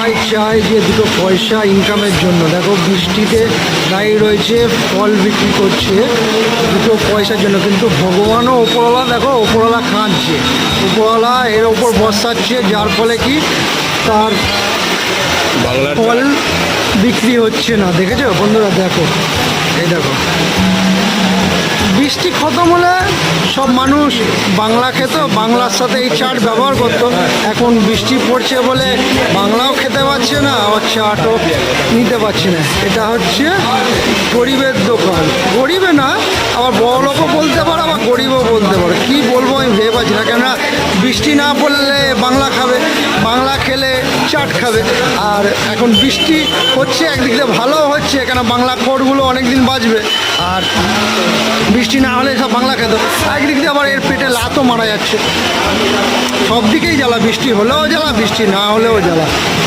সবাই চায় যে দুটো পয়সা ইনকামের জন্য। দেখো বৃষ্টিতে দাঁড়িয়ে রয়েছে, ফল বিক্রি করছে দুটো পয়সার জন্য, কিন্তু ভগবানও ওপরওয়ালা, দেখো ওপরওয়ালা কাঁদছে, ওপরওয়ালা এর ওপর বসাচ্ছে, যার ফলে কি তার ফল বিক্রি হচ্ছে না। দেখেছো বন্ধুরা, দেখো এই দেখো বৃষ্টি খতম হলে সব মানুষ বাংলা খেত, বাংলার সাথে এই চাট ব্যবহার করতো। এখন বৃষ্টি পড়ছে বলে বাংলাও খেতে পারছে না, আবার চাটও নিতে পারছে না। এটা হচ্ছে গরিবের দোকান। গরিবে না, আবার বড় লোকও বলতে পারে, আবার গরিবও বলতে পারে। কি বলবো আমি ভেবে পাচ্ছি না, কেননা বৃষ্টি না পড়লে বাংলা খাবে, বাংলা খেলে চাট খাবে। আর এখন বৃষ্টি হচ্ছে, একদিক দিয়ে ভালোও হচ্ছে, কেন বাংলা কোডগুলো অনেক দিন বাঁচবে। আর বৃষ্টি না হলে সব বাংলা খেত, একদিক দিয়ে আবার এর পেটে লাতও মারা যাচ্ছে। সব দিকেই জ্বালা, বৃষ্টি হলেও জ্বালা, বৃষ্টি না হলেও জ্বালা।